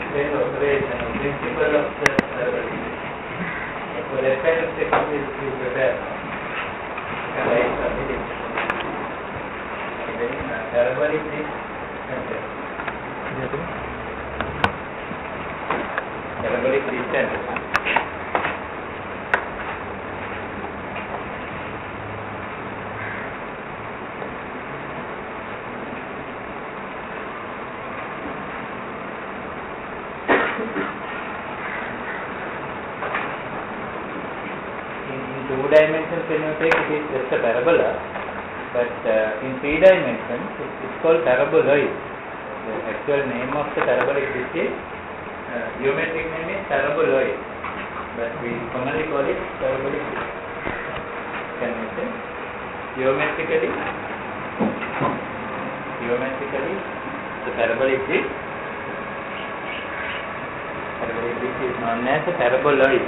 explain the operation, the principle of the parabolic. So that kind of section will be prepared. You can write something. Then parabolic is parabolic distance. In 2 dimensions when you take it is just a parabola, but in 3 dimensions it's called paraboloid. The actual name of the parabolic disk is geometric name is paraboloid, but we commonly call it parabolic disk. Can you say geometrically the parabolic disk is known as a paraboloid.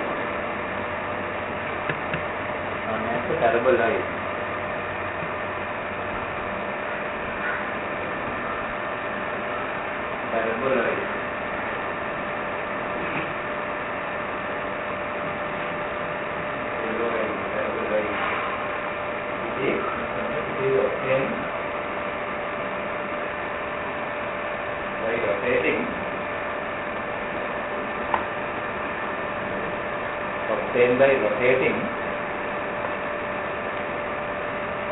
Paraboloid. Paraboloid. It is obtained by rotating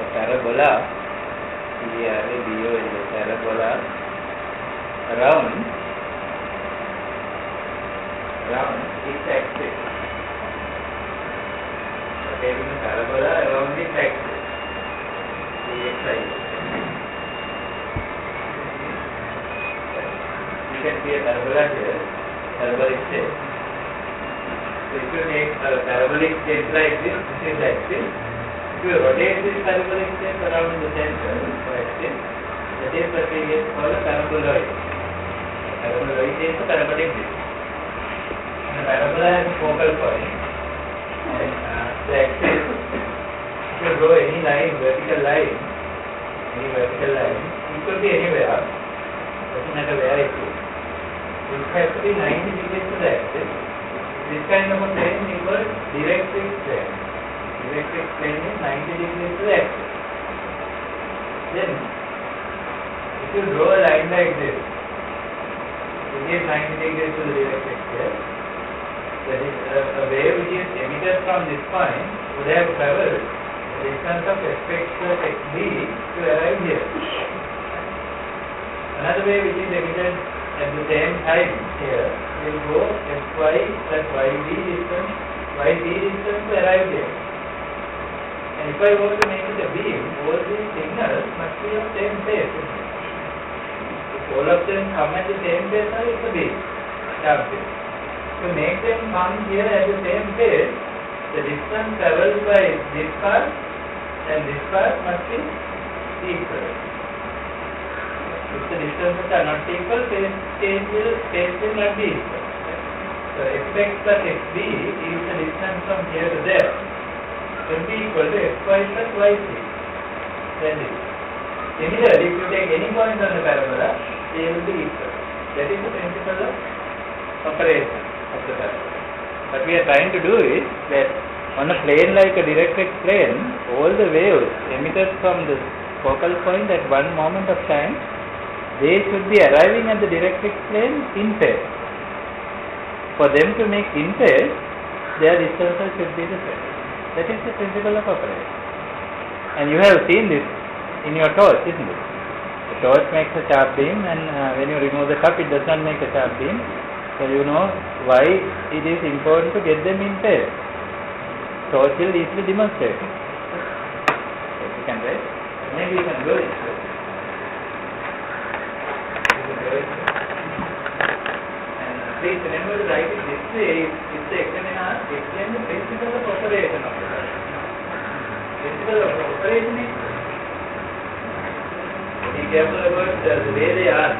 parabola, parabola around its axis. Rotating the parabola around its axis. You can see a parabola here, parabolic shape. So if you take a parabolic shape like this is axis. If you rotate this parabolic shape around the center axis, that is what we call a paraboloid. Paraboloid is a parabolic disk. And the parabola has a focal point. And the axis, if you draw any line, vertical line, it could be anywhere, doesn't matter where it is. It has to be 90 degrees to the axis. This kind of a plane is called directrix plane. Directrix plane is 90 degrees to the axis. Then, if you draw a line like this, it is 90 degrees to the directrix here. That is, a wave which is emitted from this point would have traveled the distance of fx plus xd to arrive here. Another wave which is emitted at the same time here will go fy plus yd distance to arrive here. And if I want to make it a beam, all these signals must be of same phase. If all of them come at the same phase, it's a beam. To make them come here at the same phase, the distance travelled by this part and this part must be equal. If the distances are not equal, phase will not be equal. So fx plus xd is the distance from here to there. Will be equal to fy plus yc. That is. Similarly, if you take any point on the parabola, they will be equal. That is the principle of operation of the parabola. What we are trying to do is that on a plane like a directrix plane, all the waves emitted from the focal point at one moment of time, they should be arriving at the directrix plane in phase. For them to make in phase, their distances should be the same. That is the principle of operation. And you have seen this in your torch, isn't it? The torch makes a sharp beam, and when you remove the cup, it does not make a sharp beam. So you know why it is important to get them in phase. Torch will easily demonstrate. If you can write, maybe you can do it. Please remember to write it this way if the examiner explains the principle of operation of the parabola. Principle of operation is be careful about the way they are.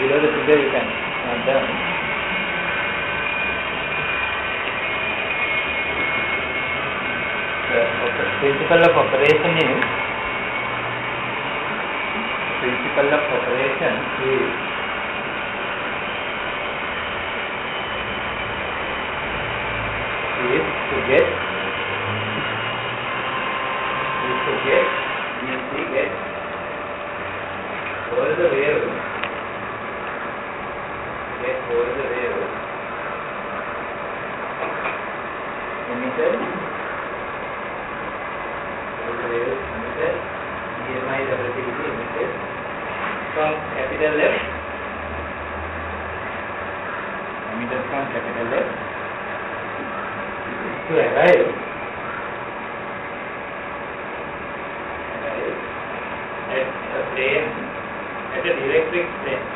below the figure you can note down. The principle of operation is to get over the wave, emitted, EMI relativity emitted from capital F, to arrive at a plane, at a dielectric plane,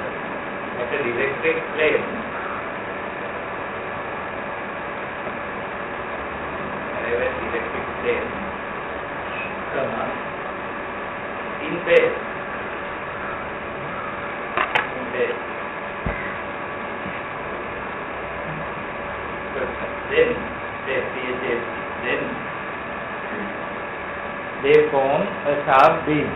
in phase, then they form a sharp beam.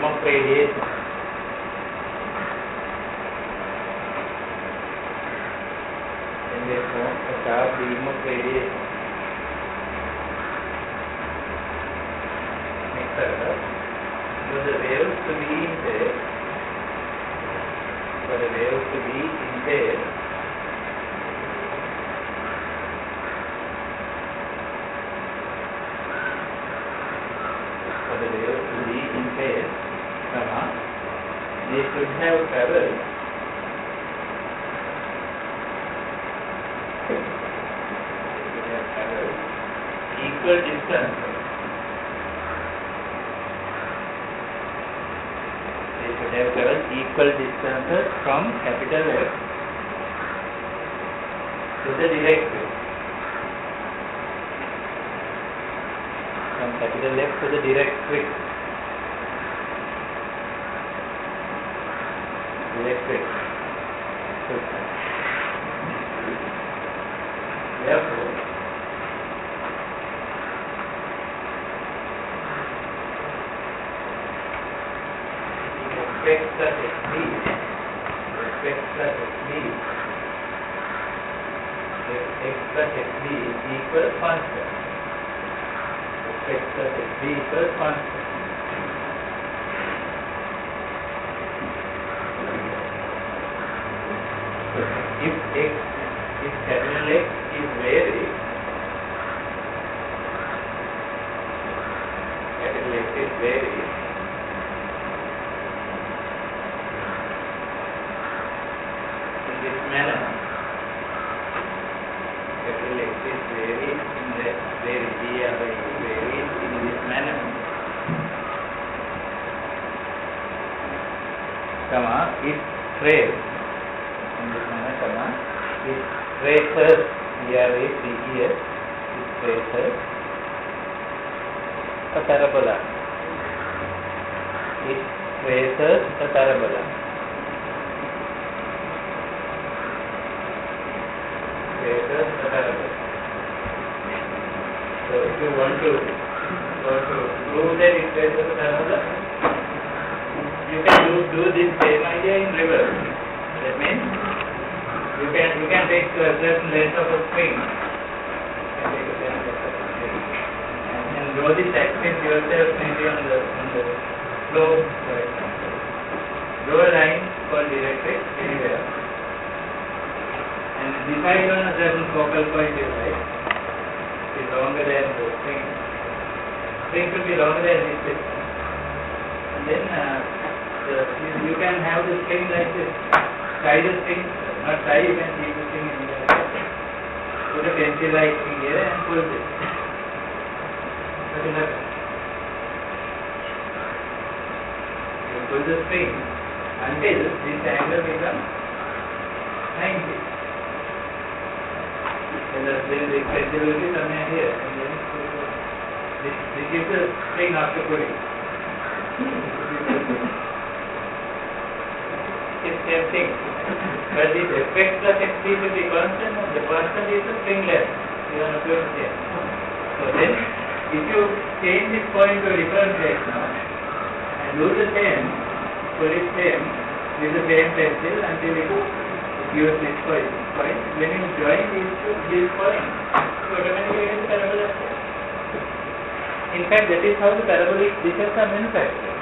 Of radiation. Then they form a sharp beam of radiation. Next paragraph. For the waves to be in phase, they should have traveled equal distance. They should have traveled equal distances from capital F to the dielectric. From capital F to the dielectric. Therefore, x plus xb is equal constant. X plus xb equals constant. If capital X is varied, in this manner, capital X is varied in this manner, it traces. It traces a parabola. So if you want to prove that it traces a parabola, you can do this same idea in reverse. That means you can take a certain length of a string and draw this axis yourself, maybe on the slope, for example. Draw a line called dielectric anywhere and decide on a certain focal point you like. It is longer than the string. String should be longer than this distance. And then you can have the string like this. Tie the string, not tie, you can keep the string anywhere. Put a pencil like here and pull this. What will happen? You pull the string until this angle becomes 90. And then the pencil will be somewhere here. And then this is the string after pulling. It's same thing. But this fx plus xt should be constant, and the constant is the stringless. You are not going to change. So then, if you change this point to a different place now, and do the same, put it same, with the same pencil until it use this point. When you join these points, you automatically get the parabola shape. In fact, that is how the parabolic dishes are manufactured.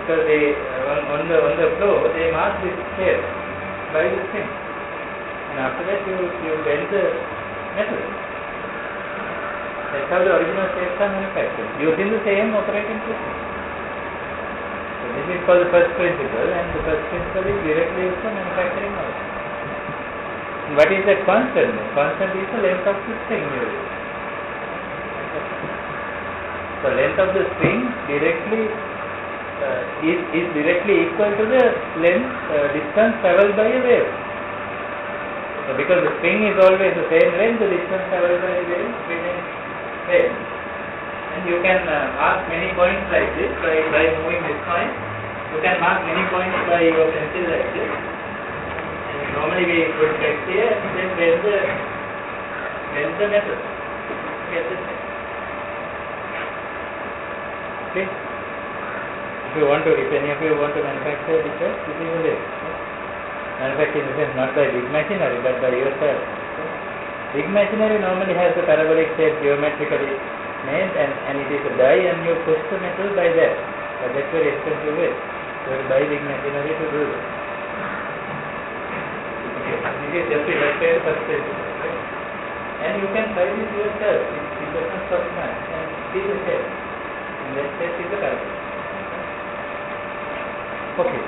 Because they on the floor they mark this shape by the string, and after that you bend the metal. That's how the original shapes are manufactured using the same operating system. So this is called the first principle, and the first principle is directly used for manufacturing also. What is that constant? Constant is the length of the string usually. The length of the string directly is directly equal to the length distance travelled by a wave. So because the string is always the same length, the distance travelled by a wave remains same. And you can mark many points like this by moving this point. You can mark many points by your pencil like this. And normally we put text here and then bend the metal. Get this thing. Okay. If you want to, if any of you want to manufacture this, this is the way. Manufacture in the sense not by big machinery but by yourself. Big machinery normally has a parabolic shape geometrically made, and it is a die, and you push the metal by that. But that's very expensive way. You have to buy big machinery to do this. Okay, this is just the first principle. Right? And you can try this yourself. It does not cost much. And see the shape. And that shape is the parabolic. Okay,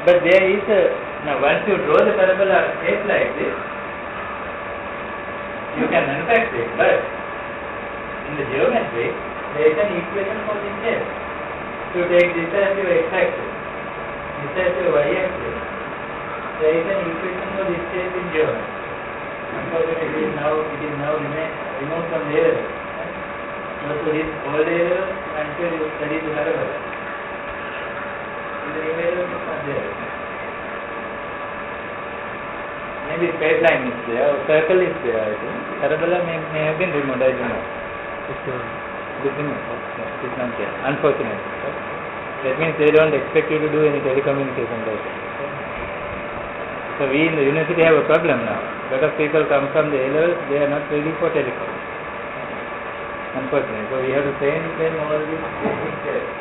but there is now once you draw the parabola shape like this, you can manufacture it, but in the geometry, there is an equation for this shape. You take this as your x-axis, this as your y-axis, there is an equation for this shape in geometry. Unfortunately, it is now removed from the level. So to this all level until you study the parabola. Maybe straight line is there, or circle is there, I think. Parabola may have been removed, I don't know. It's removed. It's not there, unfortunately. That means they don't expect you to do any telecommunication like that. So we in the university have a problem now. A lot of people come from the A levels, they are not ready for telecom. Unfortunately. So we have to train them all these basic things.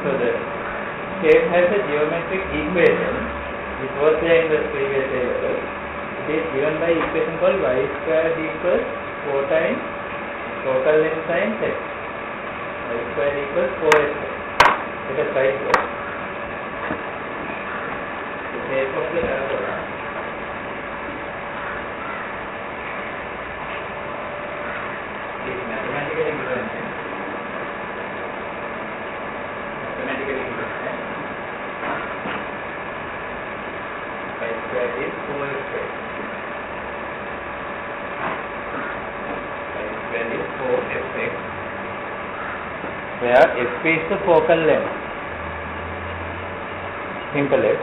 So the shape has a geometric equation which was there in the previous level. It is given by equation called y squared equals 4 times total length times x. Y squared equals 4x. Let us write that. The shape of the parabola is mathematically given. Y squared is 4x. Y squared is 4fx. where f is the focal length, simple f,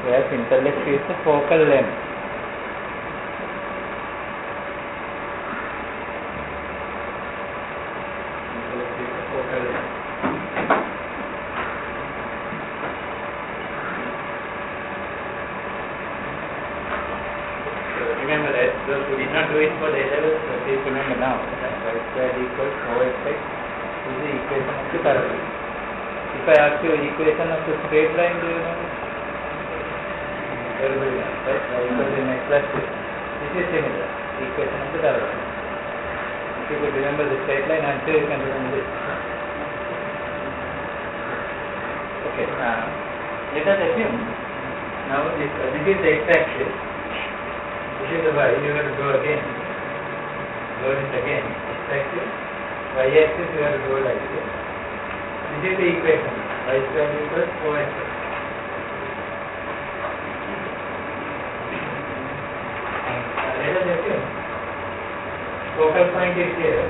where simple f is the focal length. Remember that, those who did not do it for the A-levels, please remember now that y squared equals OXX is the equation of the parabola. If I ask you equation of the straight line, do you know? Everybody knows, right? Y equals mx plus 2. This is similar, equation of the parabola. If you could remember the straight line, I'm sure you can remember this. Okay, let us assume, now this is the x-axis. This is the y, you have to go again. Go it again. X-axis, y-axis, you have to go like this. This is the equation. Y squared equals 4x. Let us assume focal point is here.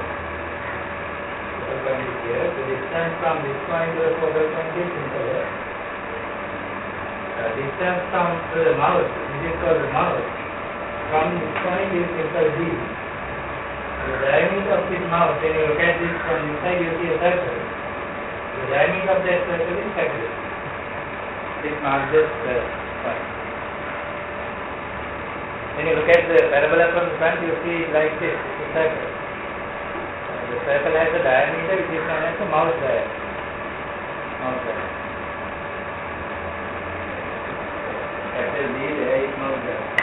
Focal point is here. The distance from this point to the focal point is simple. Distance from to the mouth, this is called the mouth. From this point is simple d. The diameter of this mouth, when you look at this from this side, you see a circle. The diameter of that circle is capital. This marks this point. When you look at the parabola from the front, you see it like this. It's a circle. The circle has a diameter which is known as the mouth diameter. Mouth diameter. Capital D, there is mouth diameter.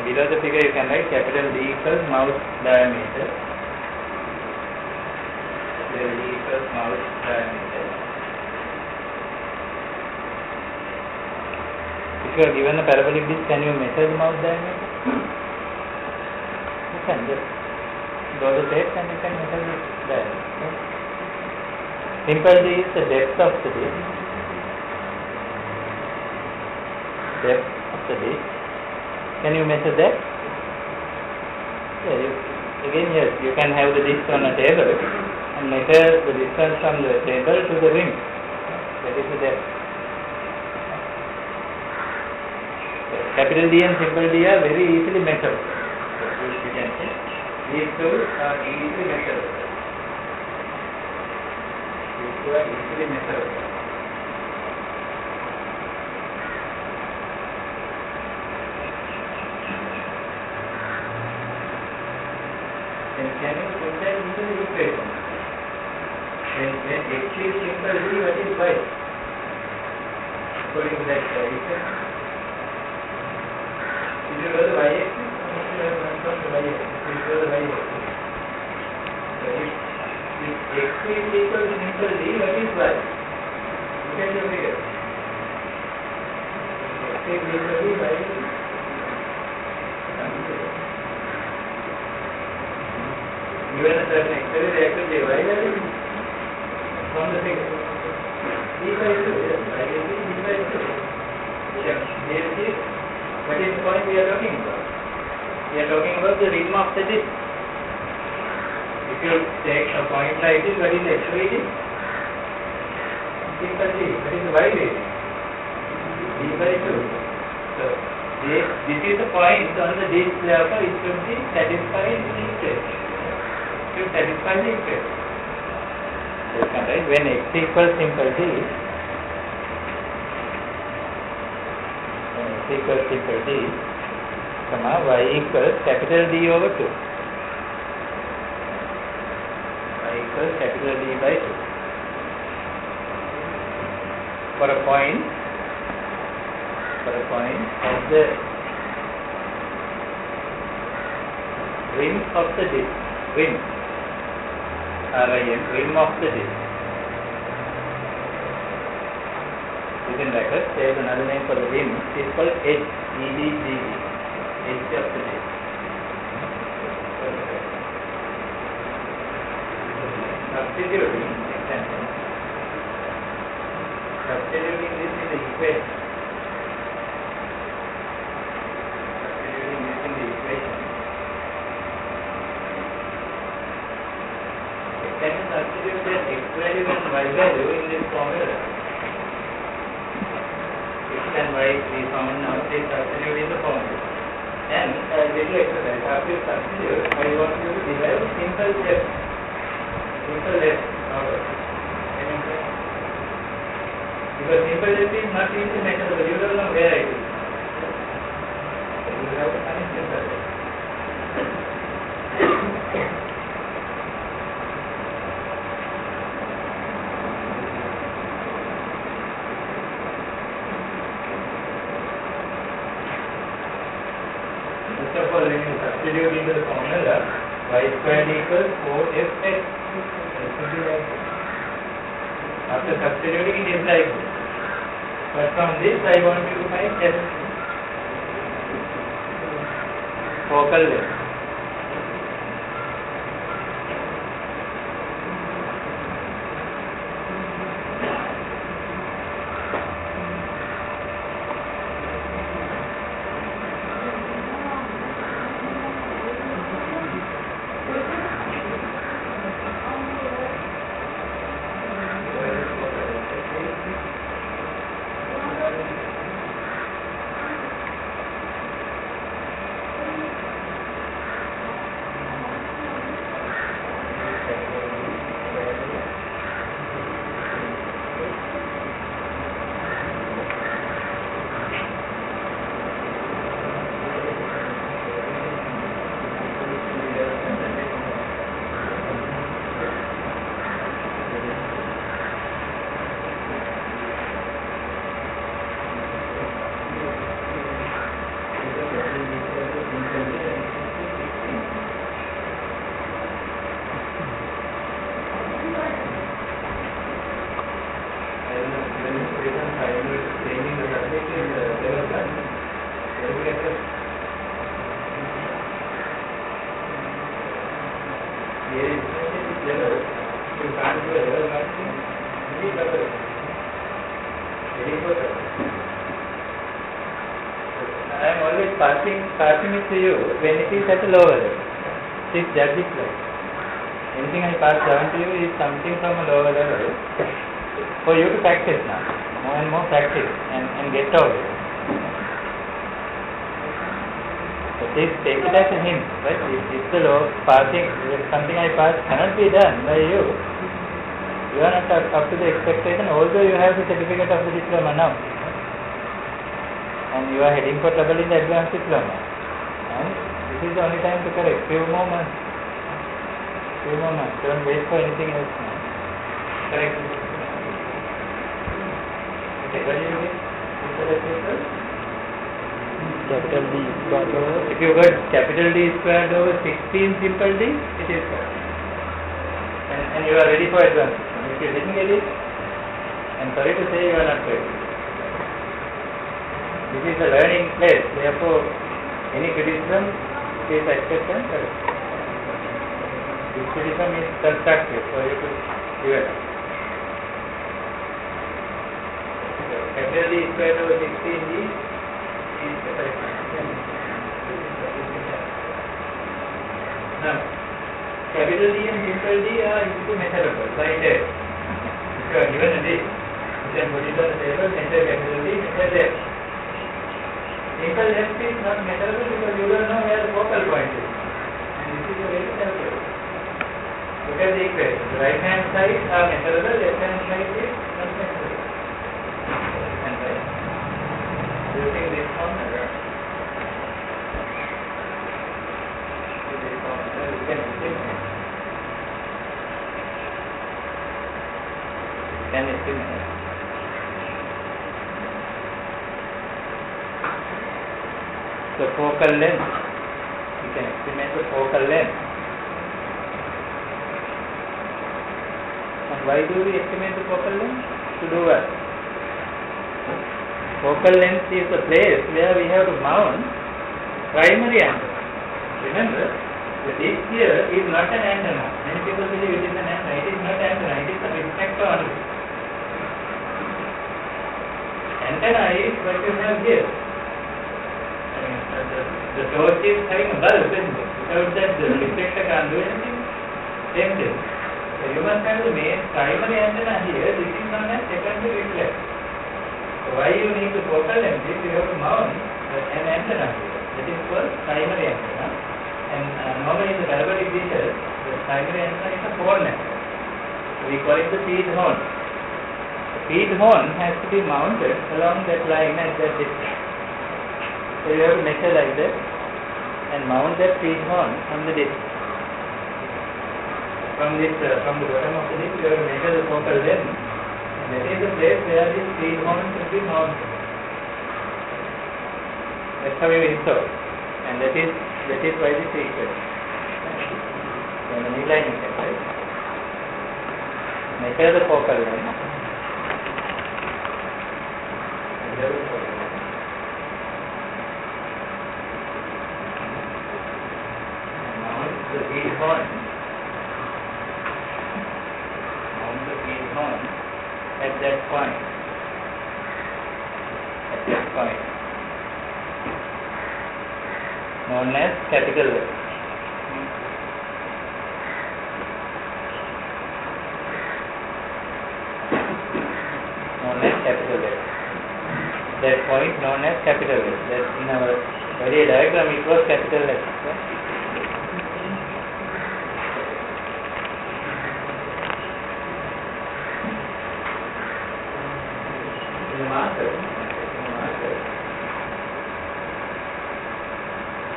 Below the figure you can write capital D equals mouth diameter. Capital D equals mouth diameter. If you are given a parabolic disc, can you measure the mouth diameter? You can just draw the tape and you can measure the diameter. Simple D is the depth of the disc. Depth of the disc. Can you measure that? Yeah, yes, you can have the disc on a table and measure the distance from the table to the rim. That is the depth. So, capital D and simple D are very easily measurable. So, you can say these two are easily measurable. These two are easily measurable. Can you put that into the equation? When x is simple D, what is y? According to that equation. If you go to the y-axis, you have one from the y-axis. If you go to the y-axis. So if x is equal to simple D, what is y? Look at your figure. X is equal to y is given a certain exterior reactive J, y value from the figure. D by 2, yes, y is D by 2. Here is what is the point we are talking about? We are talking about the rim of the disc. If you take a point like this, what is the x radius? Simple D. What is the y radius? D by 2. So this is the point on the disc, therefore it should be satisfied the equation. It should satisfy the equation. Right? When x equals simple D, y equals capital D over 2. Y equals capital D by 2. For a point at the rim of the disc, rim of the disc. Within brackets, there is another name for the rim. It is called edge, EDGE, edge of the disc. Substituting this in the equation. Can you substitute the x value and y value in this formula? X and y we found now, they substitute in the formula. And little exercise, after you substitute, I want you to derive simple left order. Because simple left is not easy method, but you don't know where it is. So you have to find simple left. When you substitute into the formula, y squared equals 4fx. After substituting, it is like this. But from this, I want you to find f, focal length. I am always passing it to you when it is at a lower level. Please judge it right. Anything I pass down to you is something from a lower level for you to practice now. More and more practice and get over it. So please take it as a hint, right? If the if something I pass cannot be done by you, you are not up to the expectation, although you have the certificate of the diploma now. And you are heading for trouble in the advanced diploma. And this is the only time to correct. Few more months. Don't wait for anything else now. Correct. Okay, what do you mean? Capital D squared over. If you got capital D squared over 16 simple D, it is correct. And you are ready for advanced. If you didn't get it, I'm sorry to say you are not ready. This is a learning place, therefore any criticism is accepted and correct. This criticism is constructive for you to develop. So, capital D squared over 16D is the correct answer. example. Capital D and simple D are equal measurable by test. If you are given a D, you can put it on the table, measure capital D, measure left. Simple left is not measurable because you don't know where the focal point is. And this is a very calculable. Look at the equation. The right hand side are measurable, left hand side is not measurable. And right. Using this formula, you can estimate. The focal length. You can estimate the focal length. And why do we estimate the focal length? To do what? Focal length is the place where we have to mount primary antenna. Remember, the disc here is not an antenna. Many people believe it is an antenna. It is not an antenna. It is a reflector only. Antenna is what you have here. The torch is having a bulb, isn't it? Without that, the reflector can't do anything. Same thing. So you must have the main primary antenna here. This is known as secondary reflector. So why you need the focal length is you have to mount an antenna here. That is called primary antenna. And normally in the parabolic dishes, the primary antenna is a horn antenna. So we call it the feed horn. The feed horn has to be mounted along that line at that distance. So you have to measure like that and mount that feed horn on the disc. From the bottom of the disc, you have to measure the focal length. And that is the place where this feed horn should be mounted. That's how you install. And that is why this is equal. Then the midline you can write. Measure the focal length. Measure the focal length. The feed horn. Mount the feed horn at that point. At that point. Known as capital F. Known as capital F. That point known as capital F. That in our earlier diagram it was capital F. Okay?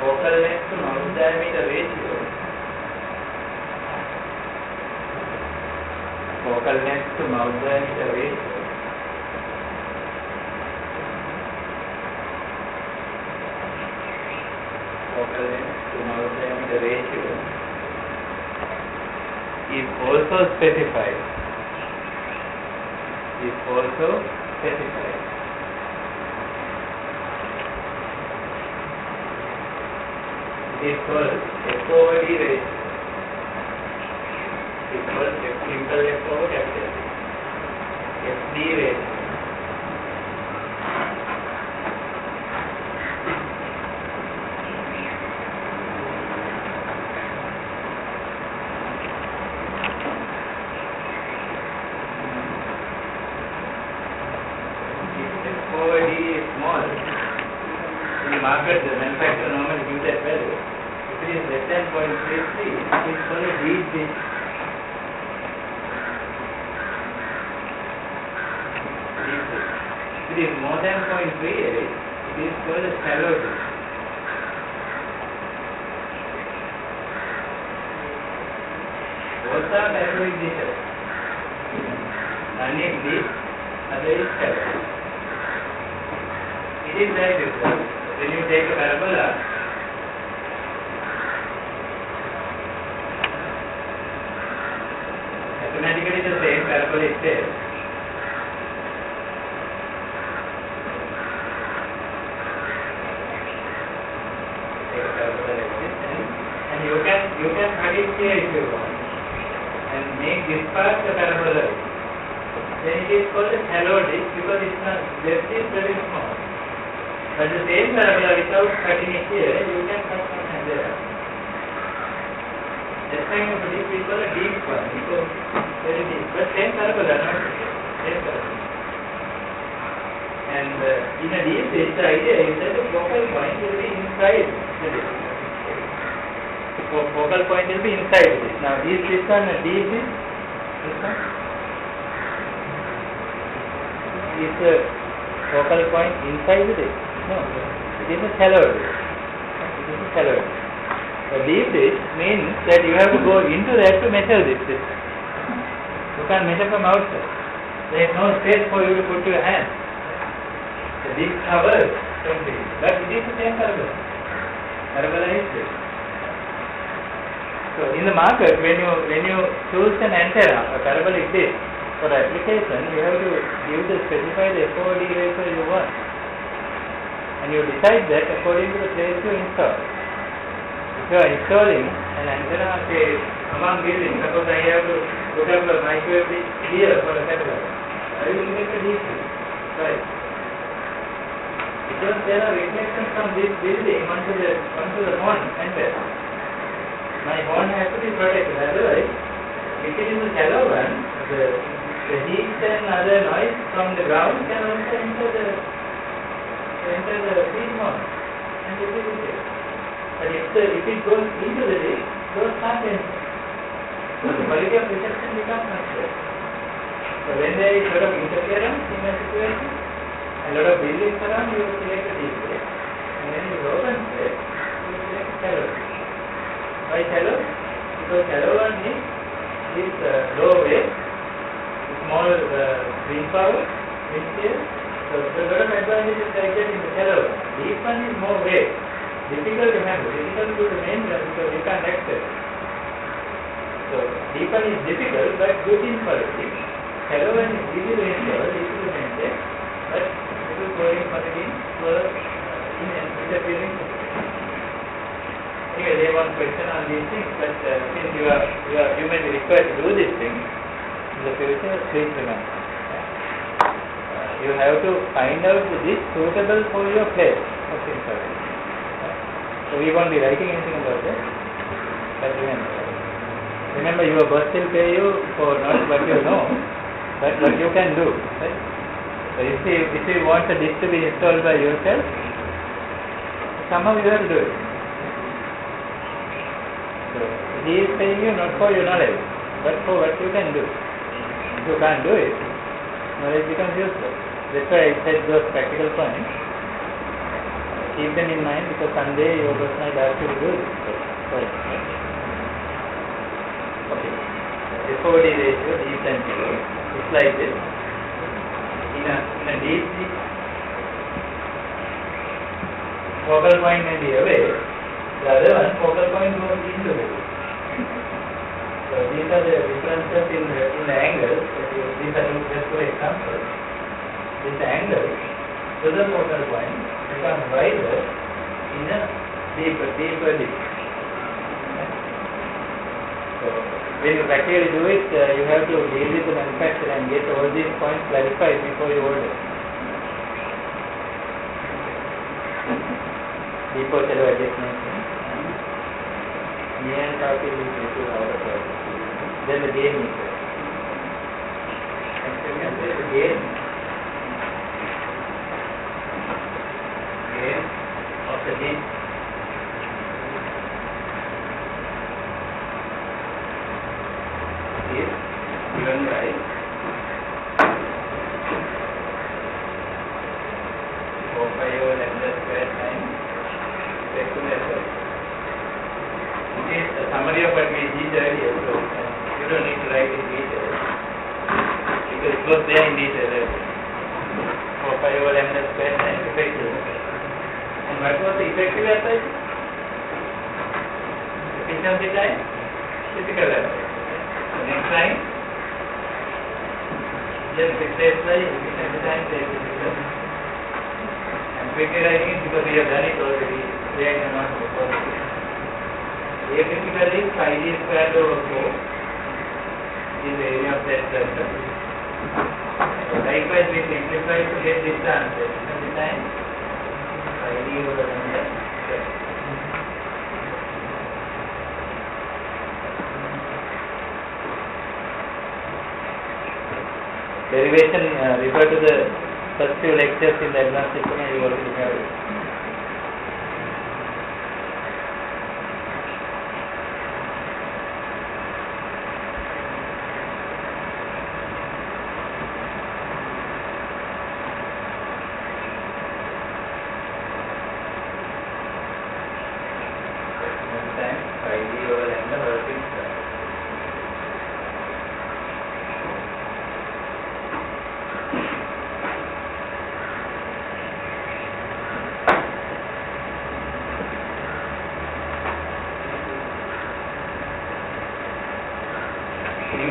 Focal length to mouth diameter ratio. Focal length to mouth diameter ratio. Focal length to mouth diameter ratio is also specified. Is also specified. It is called F over D ratio. It is called simple F over capital D. FD ratio. If F over D is small, in the market the manufacturer normally gives that value. If it is less than 0.33, it is called a deep dish. If it is more than 0.38, it is called a shallow dish. Both are parabolic dishes. One is deep, other is shallow. It is like this. When you take a parabola, mathematically the same parabola is there. Take a parabola like this, and you can cut it here if you want, and make this part the parabola. Then it is called a shallow dish because it's not, depth is very small. But the same parabola without cutting it here, you can cut from there. That kind of a deep we call a deep one, because very deep. But same parabola, not same parabola. And in a deep dish, the idea is that the focal point will be inside the dish. Focal point will be inside this. Now, is this one a deep dish? This one? Is the focal point inside the dish? No, it is a shallow dish. It is a shallow dish. A deep dish means that you have to go into that to measure this dish. You can't measure from outside. There is no space for you to put your hand. The dish covers completely. But it is the same parabola. Parabola is this. So in the market, when you choose an antenna, a parabolic dish for application, you have to specify the FOD ratio you want, and you decide that according to the place you install. If you are installing an antenna, say among buildings, suppose I have to look up a microwave dish here for a satellite, I will make a dish, right? Because there are reflections from this building onto the horn antenna. My horn has to be protected, otherwise, if it is a shallow one, the heat and other noise from the ground can also enter the feed horn and it will be there. But if it goes into the dish, those can't enter. So the quality of reception becomes much less. So when there is a lot of interference in a situation, a lot of buildings around, you select a deep place. And when it is open place, you select shallow. Why shallow? Because shallow one is low wave, small wind power, wind shear. So there are a lot of advantages like that in the shallow one. Deep one is more wave. Difficult to handle, difficult to maintain because you can't access. So deep one is difficult but good in quality. Shallow one is easy to install, easy to maintain, but it will go in quality in interfering. Anyway, they want question on these things, but since you may be required to do these things in the future, please remember. You have to find out this suitable for your place of installation. So we won't be writing anything about that, but remember your boss will pay you for not what you know, but what you can do. Right? So if you want a dish to be installed by yourself, somehow you have to do it. So he is paying you not for your knowledge, but for what you can do. If you can't do it, knowledge becomes useless. That's why I said those practical points. Keep them in mind because someday your boss might ask you to do it. Okay. FOD ratio, deep and shallow. It's like this. In a deep dish, focal point may be away. The other one, focal point goes into the dish. So these are the differences in the angles. These are just for example. This angle to the focal point becomes wider in a deeper dish. So when you practically do it, you have to deal with the manufacturer and get all these points clarified before you order. Deeper shallow adjustment. Near and top is to outer part. Then the gain meter. And second is the gain of the dish. Is given by 4 pi over lambda square times respect to method. It is a summary of what we did earlier, so you don't need to write in detail because it was there in detail earlier. 4 pi over lambda square times effective method. And what was the effective method? Efficiency time, typical method. Next line, just replace the efficiency time with efficiency. I'm quickly writing it because we have done it already. They are not before. A critical is 5d squared over 4 is the area of that circle. So likewise we simplify to get this answer. Efficiency time 5d over lambda squared. derivation, refer to the first few lectures in the advanced diploma, you already have it.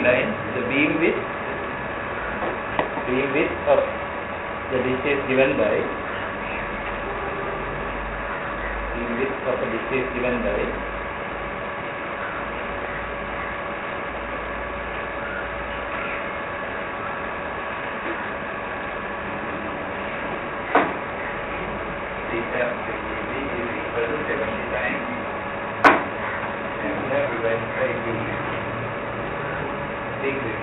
Line, the beam width of the dish is given by theta dB is equal to 70 times lambda divided by d. Degree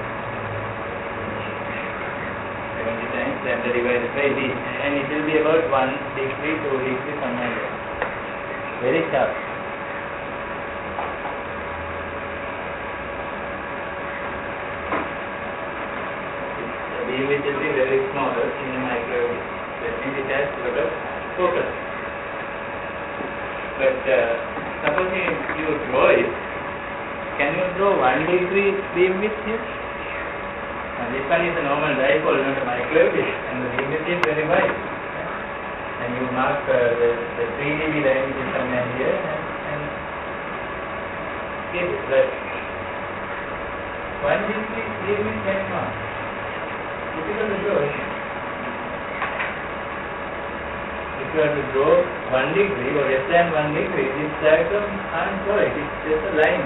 70 times lambda divided by d, and it will be about 1 degree, 2 degree, somewhere there. Very sharp. The beam will be very small in a microwave. That means it has a lot of focus. But supposing you draw it, can you draw 1 degree beam width here? Now this one is a normal dipole, not a microwave, and the beam width is very wide. And you mark the 3 dB line which is somewhere here and keep it. But 1 degree beam width can you mark? Difficult to draw. If you have to draw 1 degree or less than 1 degree, this diagram can't draw it. It's just a line.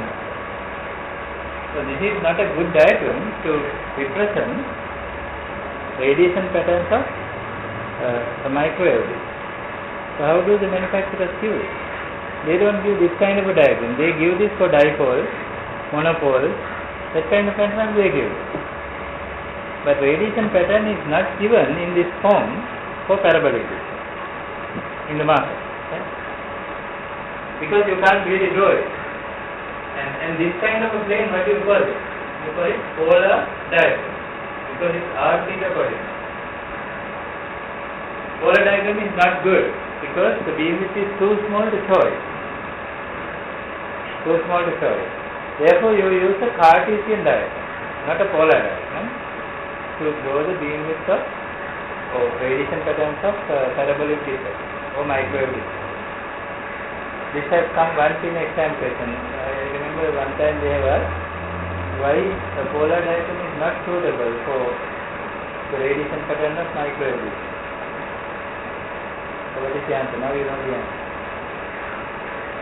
So this is not a good diagram to represent radiation patterns of a microwave. So how do the manufacturers give it? They don't give this kind of a diagram. They give this for dipoles, monopoles, that kind of pattern they give. But radiation pattern is not given in this form for parabolic in the market. Right? Because you can't really draw it. And this kind of a plane, what do you call it? You call it polar diagram, because it's r theta coordinate. Polar diagram is not good because the beam width is too small to show it. Therefore, you use a Cartesian diagram, not a polar diagram, to draw the beam width of radiation patterns of parabolic disc or microwave disc. This has come once in exam question. I remember one time they have asked why the polar diagram is not suitable for the radiation pattern of microwave disc. So what is the answer? Now you know the answer.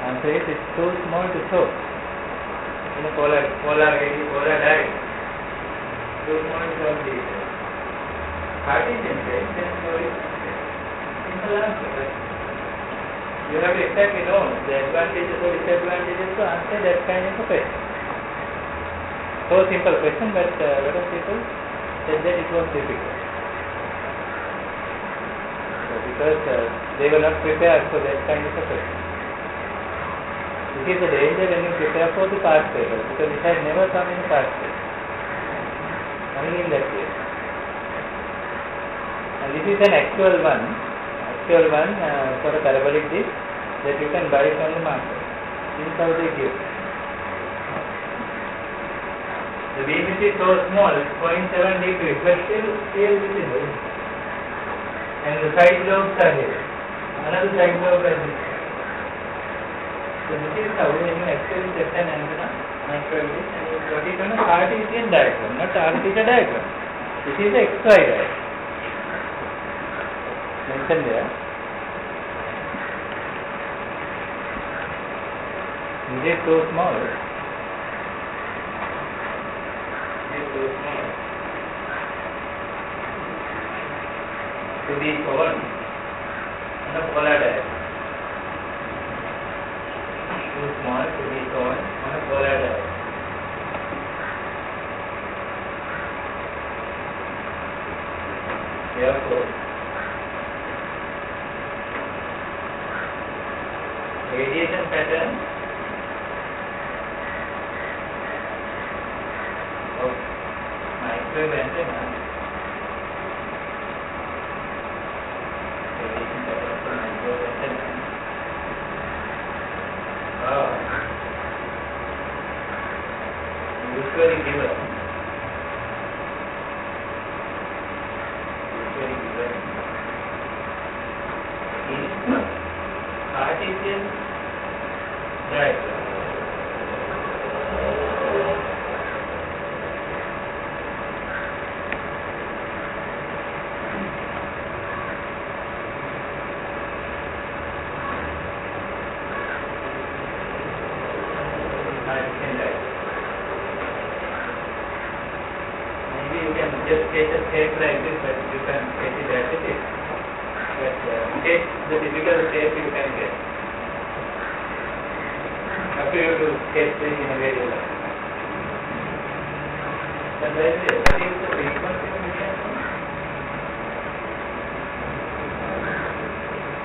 Answer is it's too small to show in a polar diagram. Too small to show the details. Cartesian plane can show it. Simple answer. You have to exactly know the advantages or disadvantages to answer that kind of a question. So simple question, but a lot of people said that it was difficult. So because they were not prepared for that kind of a question. This is the danger when you prepare for the past paper, because it has never come in past paper. Only in that case. And this is an actual one for a parabolic disc that you can buy from the market. This is how they give. The beam width is so small, it's 0.7 degrees, but still visible. And the side lobes are here. Another side lobe is this. So this is how when you actually set an antenna, microwave disc, and you plot it on a Cartesian diagram, not a theta diagram. This is the XY diagram. Mentioned there. Is it so small? To be shown on a polar diagram. Too small to be shown on a polar diagram. radiation pattern of microwave antenna. Radiation pattern for microwave antenna. Usually given in Cartesian diagram. Maybe you can just take a shape like this, but you can get it as it is. But take the typical shape you can get. After you to sketch this in a very well. And that is the frequency of radiation.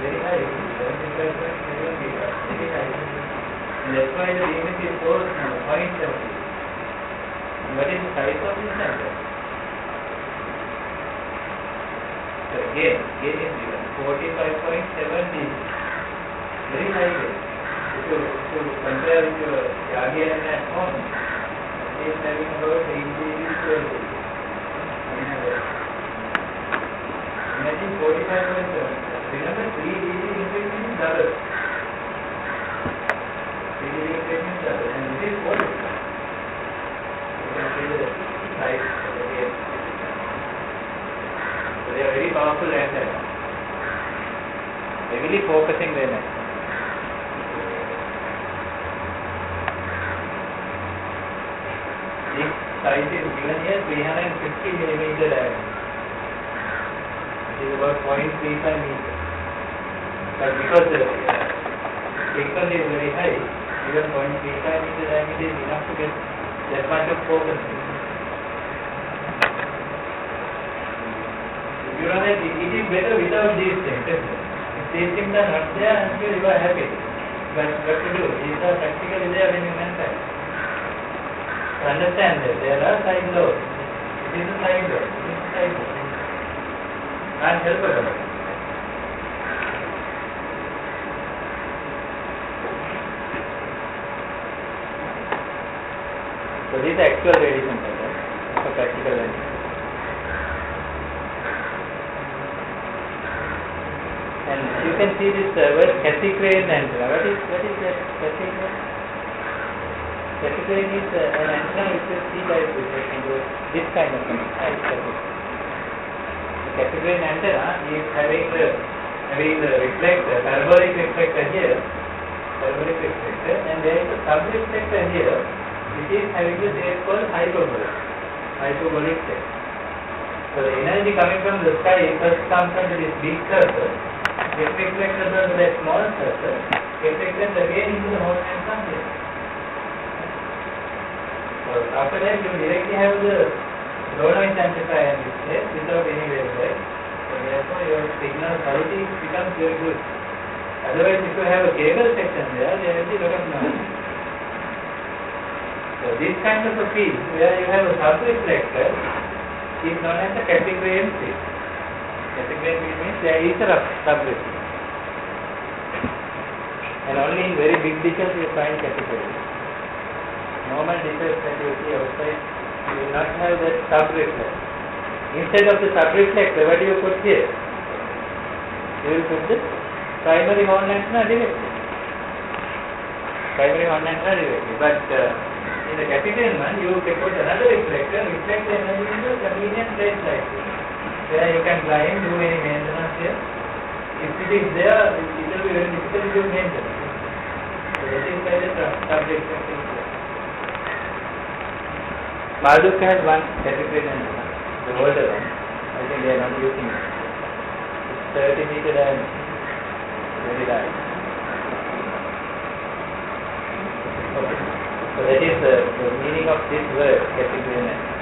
Very high, 75.7 gigahertz, very high. And that's why the limit is so small, 0.70. What is the size of this center? So gain is given 45.7 dB. Very high gain. If you compare with your Yagian at home, it is having about 8 dB, 12 dB. Imagine 45.7. Remember 3 dB increase means double. 3 dB increase means double. And this is what it is. You can see the size of the gain. So they are very powerful antenna. Heavily focusing the image. This size is given here 350 millimeter diameter. It is about 0.35 meters. But because the frequency is very high, even 0.35 meter diameter is enough to get that much of focus. You know that it is better without these things. If these things are not there, I'm sure you are happy. But what to do? These are practically there when you manufacture. To understand that there are side loads. It is a side load. It is a side load. Can't help it all. So this is actual radiation pattern for practical learning. And you can see this word Cassegrain antenna. What is that Cassegrain? Cassegrain is an antenna which is C-type reflection to this kind of thing. Cassegrain antenna is having the reflector, parabolic reflector here, and there is a sub-reflector here, which is having the shape called hyperbolic shape. So the energy coming from the sky first comes under this big circle, gets reflected under that small circle, gets reflected again into the whole antenna here. So after that you directly have the low noise amplifier in this place without any wavelet. So therefore your signal quality becomes very good. Otherwise if you have a cable section there will be a lot of noise. So this kind of a field where you have a sub-reflector is known as a Cassegrain field. Cassegrain field means there is a sub-reflector. And only in very big dishes you find Cassegrain. Normal dishes that you see outside, you will not have that sub-reflector. Instead of the sub-reflector, what do you put here? You will put the primary horn antenna directly. But in the Cassegrain one, you can put another reflector, reflect the energy into a convenient place like this. Where you can climb, do any maintenance here. If it is there, it will be very difficult to do maintenance. So that is why the sub-reflector is there. Marduk has one Cassegrain antenna, the older one. I think they are not using it. It's 30 meter diameter, very large. Okay. So that is the meaning of this word, Cassegrain antenna.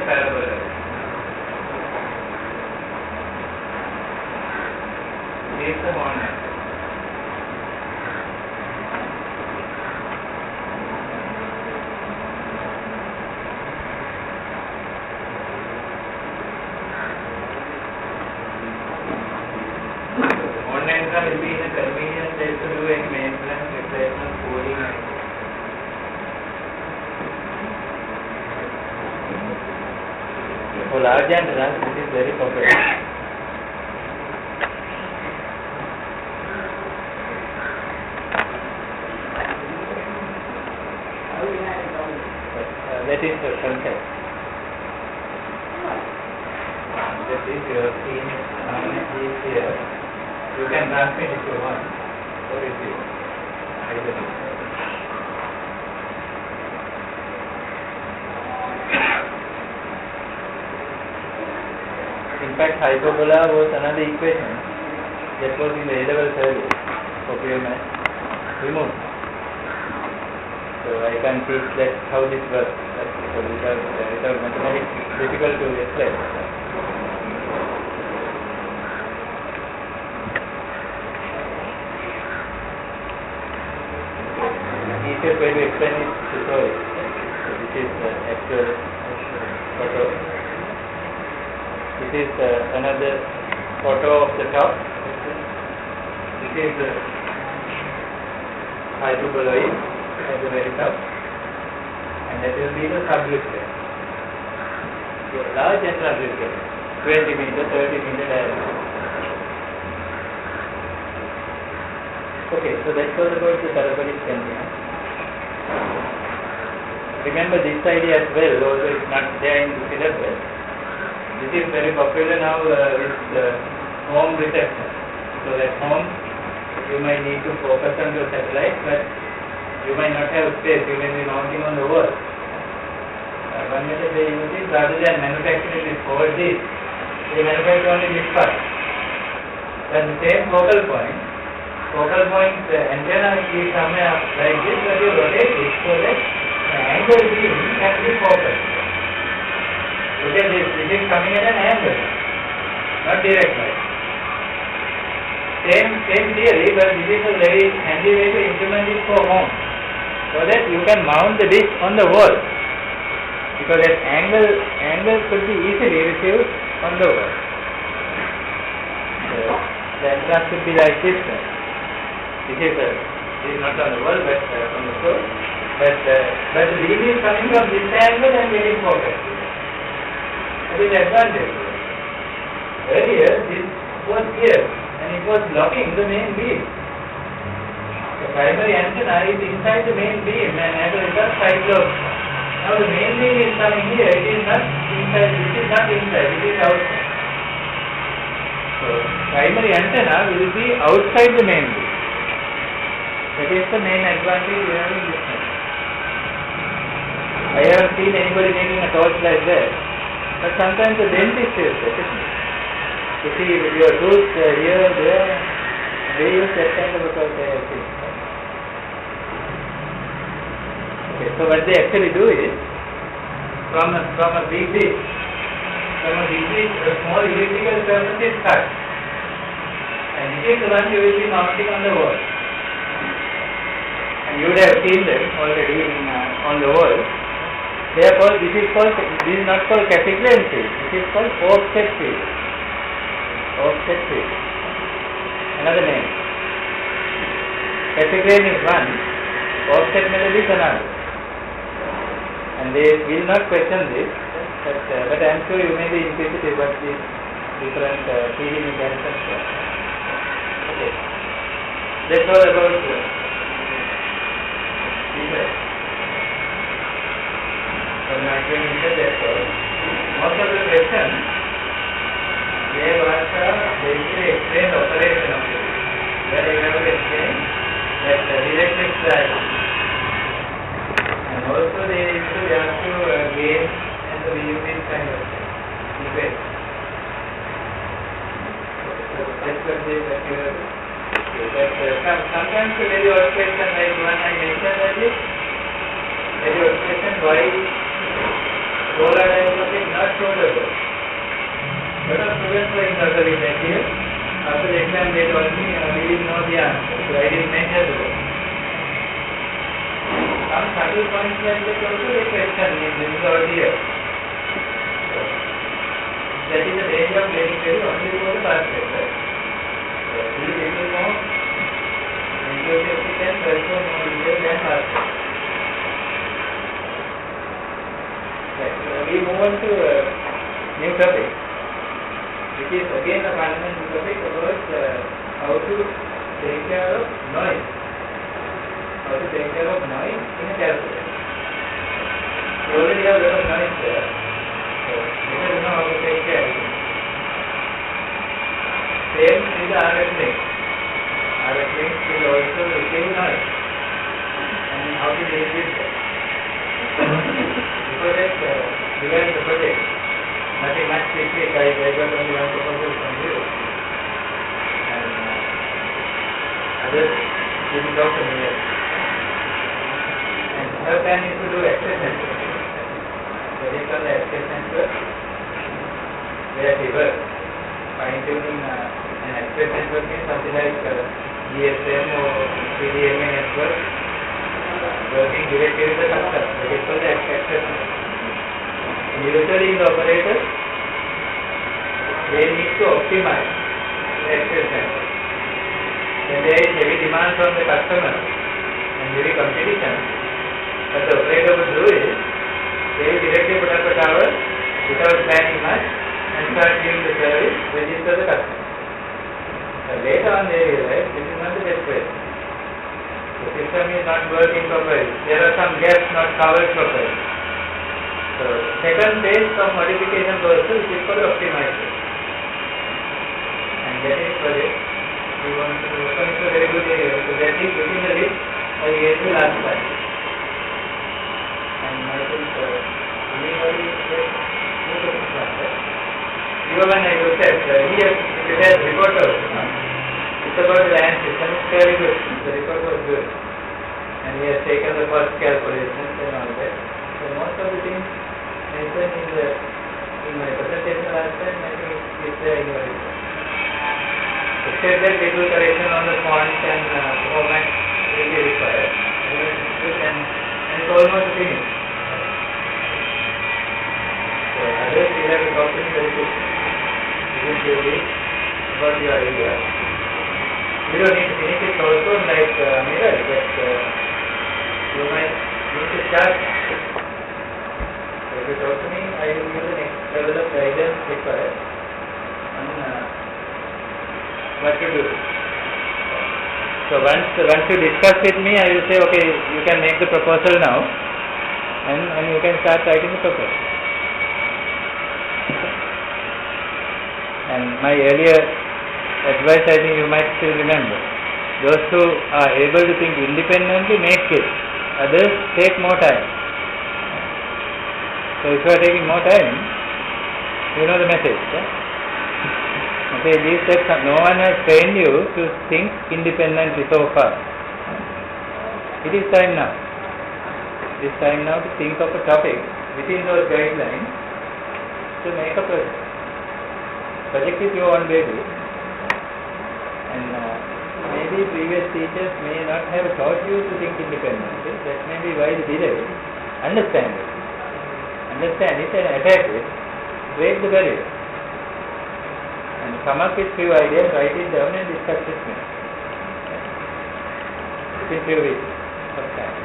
parabola. This is the horn angle. Horn angle will be in a convenient place to do any maintenance, replacement, cooling and for large antennas, this is very popular. That is the concept. that is your seen is here. You can transmit if you want or receive. Either way. In fact, hyperbola was another equation that was in the A-level survey for pure math removed. So I can teach that how this works, right? Because without mathematics it's difficult to explain. The easiest way to explain it is to show it. So this is the actual photo. This is another photo of the top. This is the hyperboloid at the very top, and that will be the subluxation. So large and subluxation, 20 meter, 30 meter diameter. Okay, so that was about the parabolic antenna. Remember this idea as well, although it's not there in the syllabus. This is very popular now with home reception. So at home, you might need to focus on your satellite, but you might not have space. You may be mounting on the wall. One method they use is rather than manufacturing this whole disk, they manufacture only this part. Then the same focal point antenna is somewhere like this, but you rotate it so that the angle beam can be focused. Look at this is coming at an angle, not direct light. Same theory, but this is a very handy way to implement it for home, so that you can mount the disk on the wall, because that angle could be easily received on the wall. So the antenna could be like this. This is not on the wall, but on the floor. But the beam is coming from this angle and getting focused. That is the advantage. Earlier, this was here and it was blocking the main beam. The primary antenna is inside the main beam and as a result side lobe. Now the main beam is coming here, it is not inside, it is outside. So primary antenna will be outside the main beam. That is the main advantage we have in this method. I haven't seen anybody making a torch like that, but sometimes the dentist is that. You see your tooth here, there, they use that kind of a torch I have seen. Okay, so what they actually do is, from a big disk, a small elliptical surface is cut, and this is the one you will be mounting on the wall. And you would have seen them already on the wall. Therefore, this is not called Cassegrain field. This is called offset field. Offset field. Another name. Cassegrain is one. Offset method is another. And they will not question this. But I am sure you may be inquisitive about these different feeding mechanisms. Okay. That's all about from my training that's all. Most of the questions they have asked basically explain the operation of it. Where they have to explain that the electric drive. And also they usually ask you gain and the unit kind of thing. So that's what they appear. But sometimes the very odd question like one I mentioned earlier, very odd question why solar diode is not older girl. Lot of students were struggling that year. After the exam they told me, we didn't know the answer, so I didn't mention the word. Some subtle points like that also they question me, this is our dear. So, that is the danger of getting ready only for the past paper. So, be little more enthusiastic and also more detailed than past paper. We move on to new topic, which is again a fundamental topic about how to take care of noise. How to take care of noise in a calculator. You already have a lot of noise there, so let us know how to take care of it. Same with the RF link. RF link will also receive noise, and how to deal with that. Before that, regarding the project, nothing much this week. I got only one proposal from you, and others didn't talk to me yet. And third plan is to do access network. Project on the access network, where we were fine-tuning an access network in something like GSM or CDMA network, working directly with the customer. That is called the access network. Usually in the operators, they need to optimize the access network. When there is heavy demand from the customer and heavy competition, what the operator would do is, they will directly put up a tower without planning much and start giving the service register the customer. But later on they realize this is not the best way. The system is not working properly. There are some gaps not covered properly. So second phase of modification process is called optimization. And that is for it. We want to open a very good area. So that is within the list I gave you last time. And I think anybody look at this one, right? Even when I looked at here, it has report also. It's about the land system. It's very good. The report was good. And he has taken the first calculations and all that. So most of the things mentioned in my presentation last time, I think it's there in your report. Except that little correction on the fonts and format will be required. And it's almost finished. So others will have to talk to me very quickly. Within few weeks about your idea. You don't need to finish it also like mirror, but you might need to start. So if you talk to me, I will give the next level of guidance required on what to do. So once you discuss with me, I will say, okay, you can make the proposal now, and you can start writing the proposal. And my earlier advice, I think you might still remember. Those who are able to think independently, make it. Others take more time. So if you are taking more time, you know the message. Okay, these steps, no one has trained you to think independently so far. It is time now. It is time now to think of a topic within those guidelines to make a project. Project is your own baby. And maybe previous teachers may not have taught you to think independently. That may be why the delay. Understand it. Understand it and attack it. Break the barrier. And come up with few ideas, write it down and discuss with me. Within few weeks of time.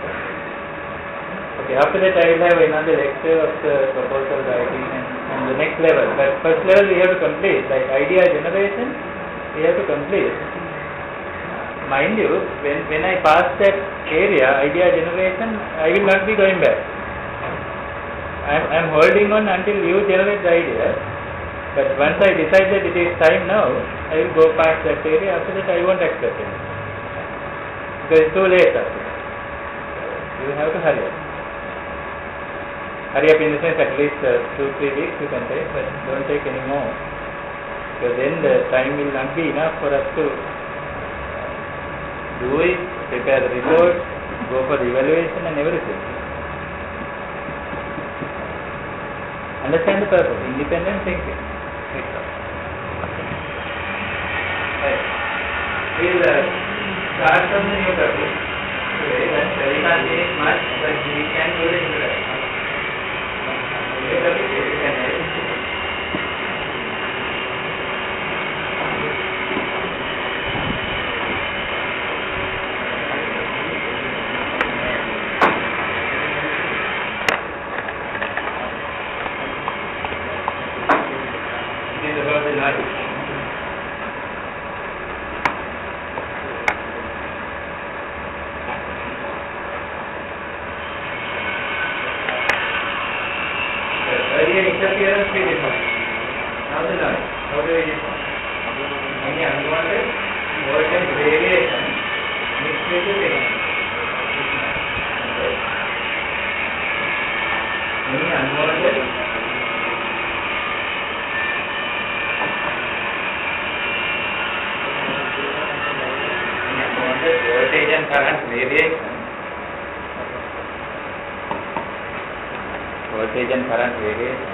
Okay, after that I will have another lecture of the proposal writing and the next level. But first level we have to complete, like idea generation, we have to complete. Mind you, when I pass that area, idea generation, I will not be going back. I am holding on until you generate the idea. But once I decide that it is time now, I will go past that area. After that I won't accept it. Because it's too late after that. You have to hurry up. Hurry up in the sense at least 2-3 weeks you can take, but don't take any more. Because then the time will not be enough for us to do it, prepare the report, go for the evaluation and everything. Understand the purpose, independent thinking. Right. We'll start from the new topic. Today, we can't finish much, but we can do the introduction. New topic is independent. It is about the knowledge. Earlier interference we defined. Now the noise. How do we define? Any unwanted voltage variation mixed with the signal. Any unwanted voltage and current variation. Voltage and current variation,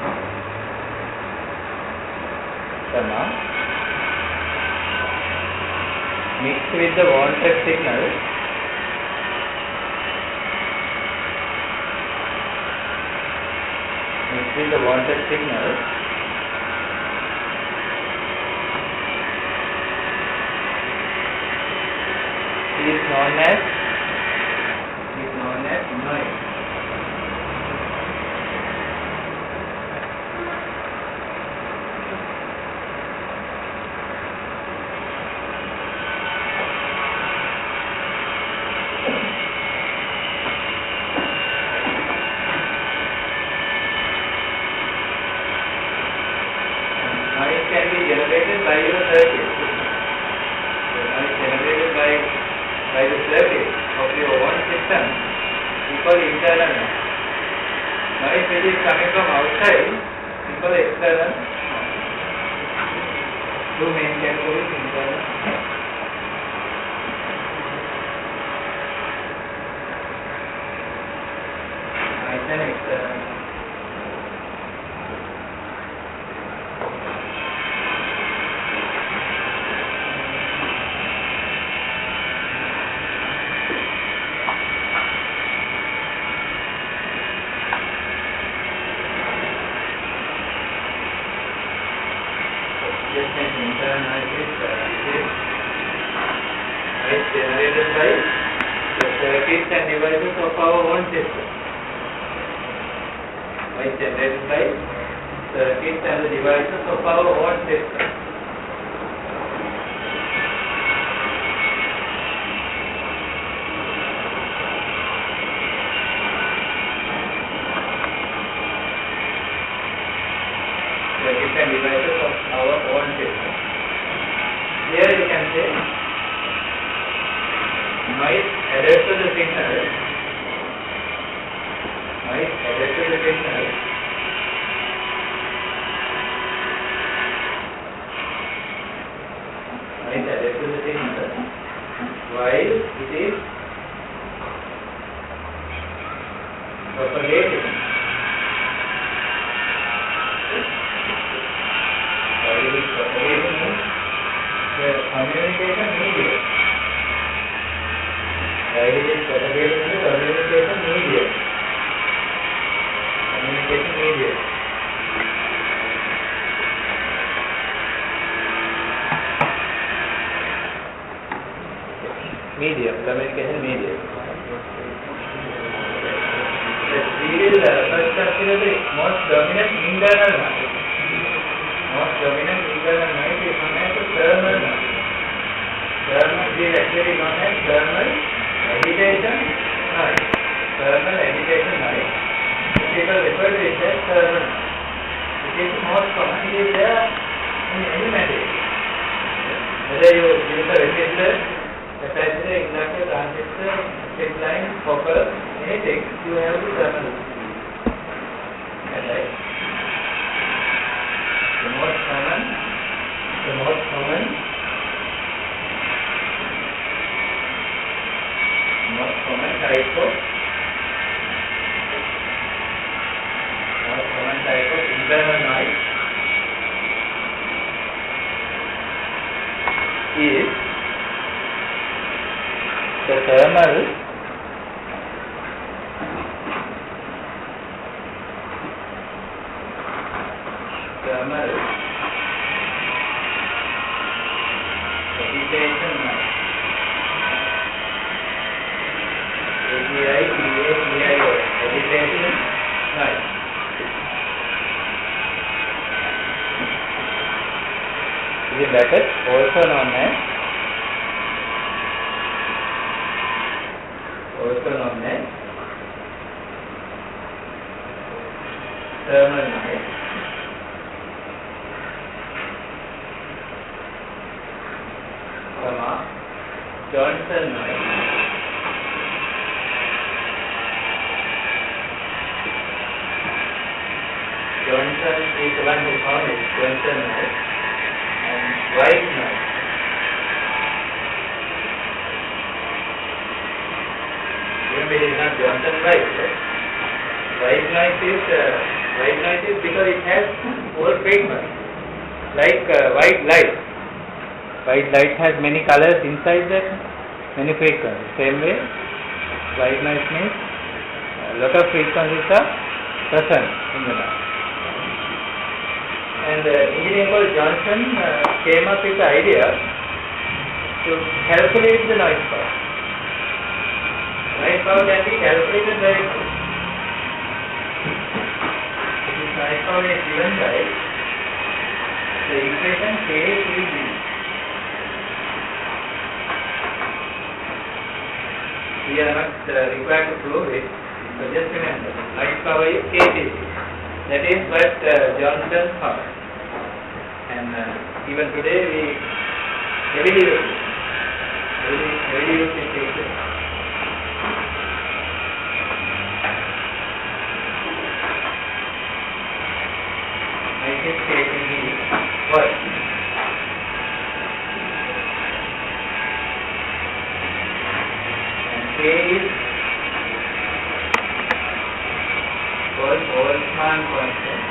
comma, mixed with the wanted signal, is known as Noise. Noise can be generated by your circuit. So noise generated by the circuit of your own system we call internal noise. Noise which is coming from outside we call external noise. Two main categories, internal noise and external noise. Internal noise is generated by the circuits and devices of our own system. Noise generated by circuits and the devices of our own system. Circuits and devices of our own system. Here you can say noise added to the signal. Noise added to the signal. Noise added to the signal while it is propagating. While it is propagating the communication medium. While it is propagating the communication medium. Communication medium. medium, communication medium. We will first consider the most dominant internal noise. Most dominant internal noise is known as the thermal noise. Thermal is actually known as thermal agitation noise. Thermal agitation noise. People refer to it as thermal noise. It is most common. It is there in any material. Whether you use a resistor, capacitor, inductor, transistor, strip line, copper, anything, you have the thermal noise. Right? The most common type of thermal agitation noise. AGI, agitation noise. Is in brackets also known as thermal noise, Johnson noise. Johnson is the one who found it, Johnson noise, and white noise. Even it is not Johnson white, right? White noise is because it has more frequency, like white light. White light has many colors inside that, many frequencies. Same way, white noise means a lot of frequencies are present in the noise. And engineer called Johnson came up with the idea to calculate the noise power. Noise power can be calculated very quickly. This noise power is given by the equation K is B. We are not required to prove it, but just remember, noise power is KTC. That is what Johnson found. And even today we heavily use this equation. Make it KTC what? K is Boltzmann constant.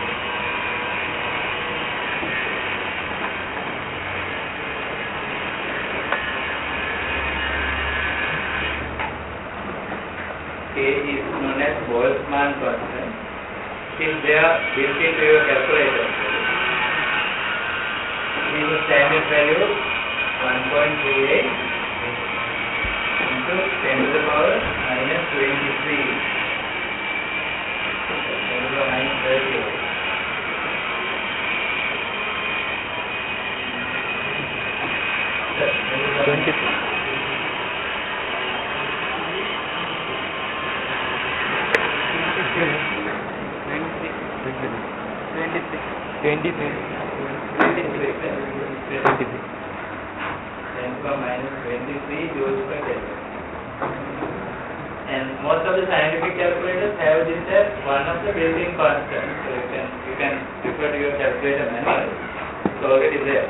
K is known as Boltzmann constant. It is there built into your calculator. This is the standard value 1.28 into 10 to the power minus 23 10 to the minus 30 23 joules per Kelvin. And most of the scientific calculators have this as one of the built-in constants. So you can refer to your calculator manual. It's already there.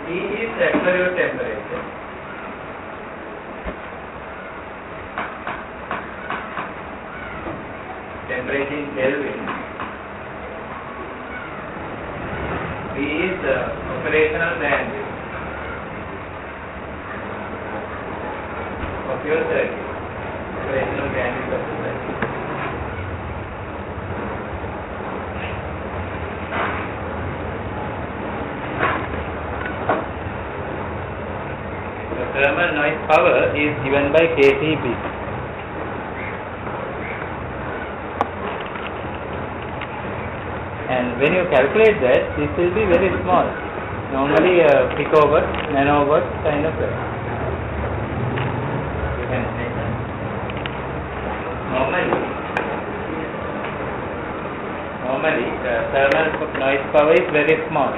T is absolute temperature. Temperature in Kelvin. V is operational bandwidth of your circuit. Operational bandwidth of the circuit. The thermal noise power is given by KTB. And when you calculate that, this will be very small. Normally picowatt, nanowatt kind of thing. You can say that. Normally the thermal noise power is very small.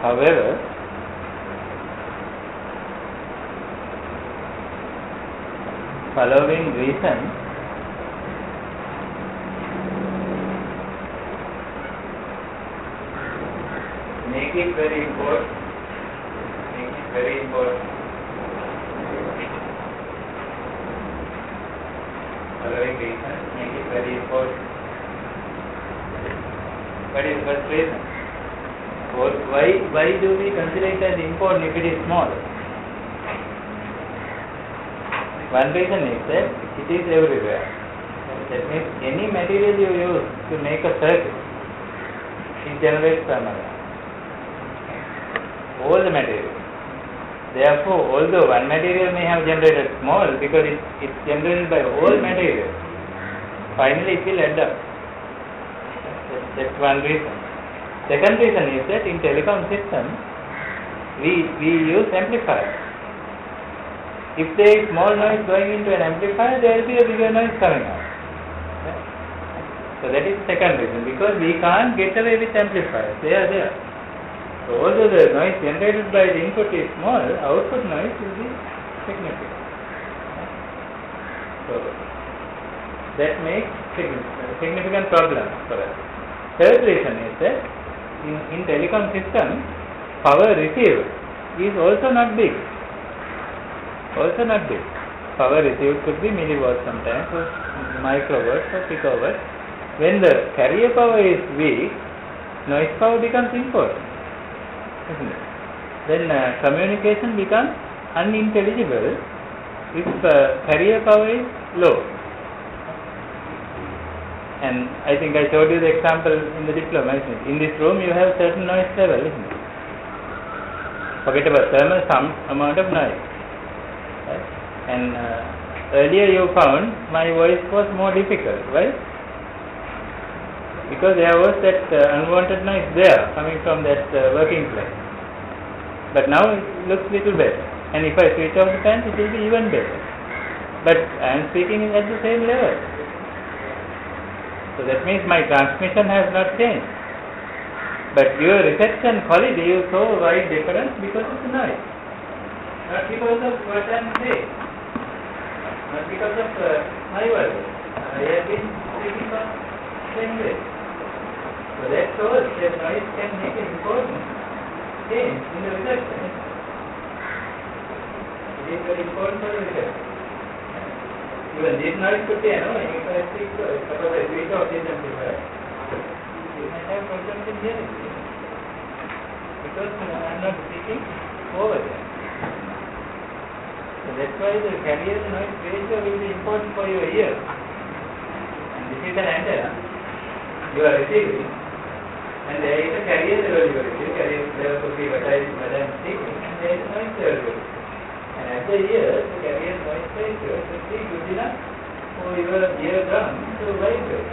However, following reason make it very important. Following reason make it very important. What is the first reason? Why do we consider it as important if it is small? One reason is that it is everywhere. That means any material you use to make a circuit, it generates thermal. All the materials. Therefore, although one material may have generated small, because it's generated by all materials, finally it will add up. That's one reason. Second reason is that in telecom system, we use amplifiers. If there is small noise going into an amplifier, there will be a bigger noise coming out. So that is second reason, because we can't get away with amplifiers. They are there. So although the noise generated by the input is small, output noise will be significant. So that makes significant problem for us. Third reason is that in telecom system, power received is also not big. Power received could be milliwatts sometimes, or microwatts or picowatts. When the carrier power is weak, noise power becomes important, isn't it? Then communication becomes unintelligible if carrier power is low. And I think I showed you the example in the diploma, isn't it? In this room you have certain noise level, isn't it? Forget about thermal, some amount of noise. Right? And earlier you found my voice was more difficult, right? Because there was that unwanted noise there coming from that working place. But now it looks little better. And if I switch off the fan, it will be even better. But I am speaking at the same level. So that means my transmission has not changed. But your reception quality, you saw a wide difference because of the noise. Not because of what I am saying. Not because of my voice. I have been speaking on the same way. So that shows that noise can make an important change in the reception. It is very important for the reception. Even this noise could be annoying if I speak, suppose I switch off this amplifier. You might have problems in hearing because I am not speaking over there. So that's why the carrier noise ratio will be important for your ear. And this is an antenna you are receiving, and there is a carrier level you are receiving. Carrier level could be what I am speaking, and there is a noise level. And at the ear, the carrier noise ratio should be good enough for your eardrum to vibrate.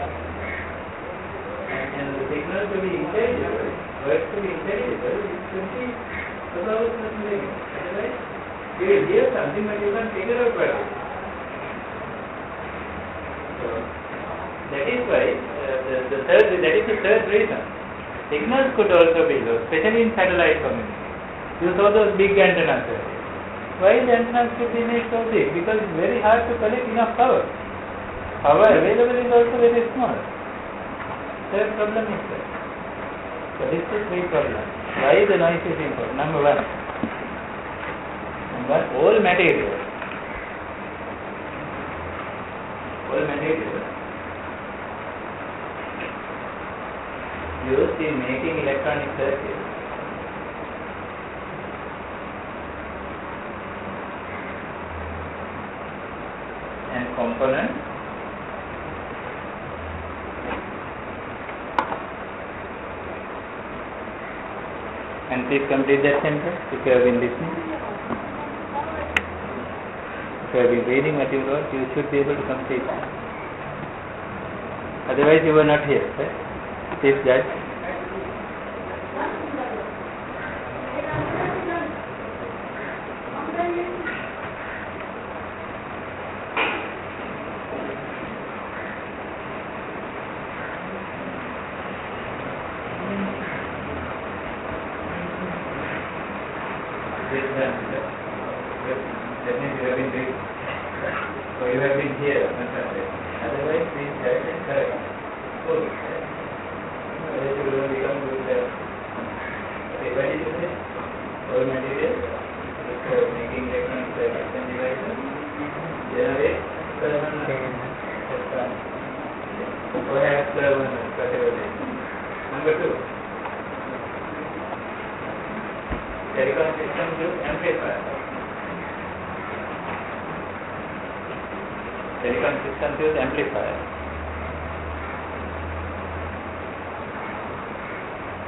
And the signal to be intelligible, words to be intelligible, it should be above certain limit. Otherwise, you will hear something but you can't figure out what it is. So, that is why, that is the third reason. Signals could also be low, especially in satellite communication. You saw those big antennas there. Why the antennas should be made so big? Because it's very hard to collect enough power. Power available is also very small. Third problem is that. So this is three problems. Why the noise is important? Number one, all materials used in making electronic circuits and components and please complete that sentence if you have been listening. If you have been reading what you wrote, you should be able to complete that. Otherwise you were not here, right? Please judge. That means you have been reading. So you have been here. Otherwise, please judge and correct. Otherwise, you will become good. Okay, what did you say? All materials for making electronic circuits and devices generate thermal. Perhaps whatever it is. Number two. telecom systems use amplifier. Telecom systems use amplifier.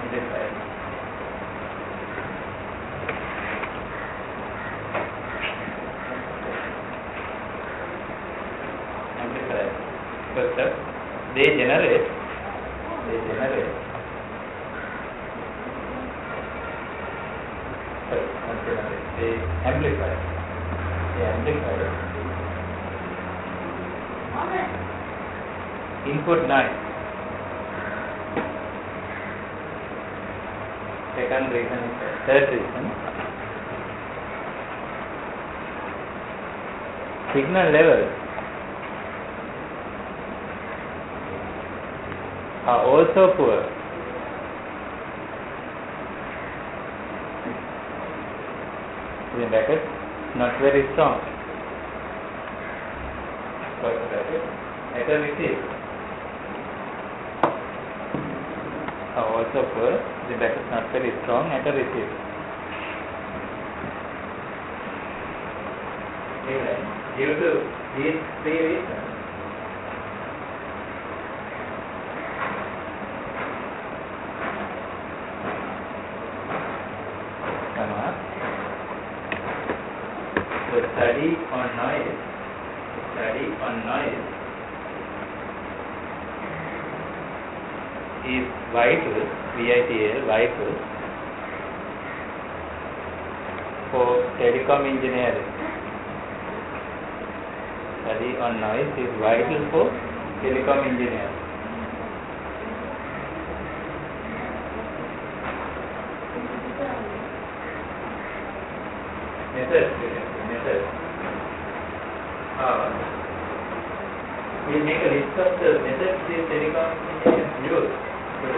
Amplifier. Amplifier. Because they generate. They amplify. Input noise. Second reason. Third reason. Signal levels are also poor. In bracket, not very strong. At a receive are also poor. The bracket not very strong at a receive. Due to these three reasons, the study on noise is vital, vital for telecom engineering. Study on noise is vital for telecom engineering. Method. We make a list of the methods these telecom engineers use to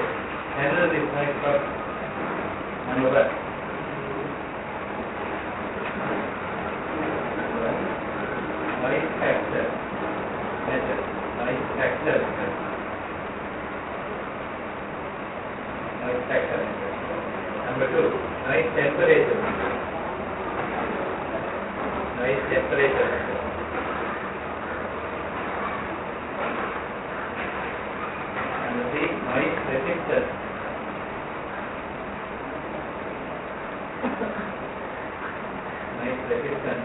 handle this noise problem. Number one. Noise factor method. Noise factor method. Number two, noise temperature method. Noise temperature method. Noise resistance. Noise resistance.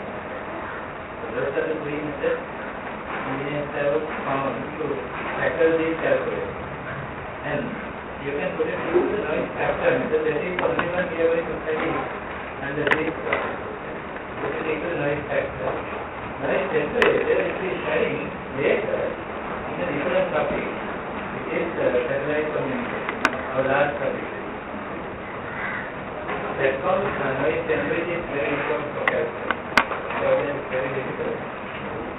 So those are the three methods engineers have found to tackle these calculations. And you can put it through the noise factor method. That is only one we are going to study under this. Put it into the noise factor. Noise temperature is studying later in a different topic. Is satellite communication, our last topic. Satcom noise temperature is very important for calculation. So it is very difficult.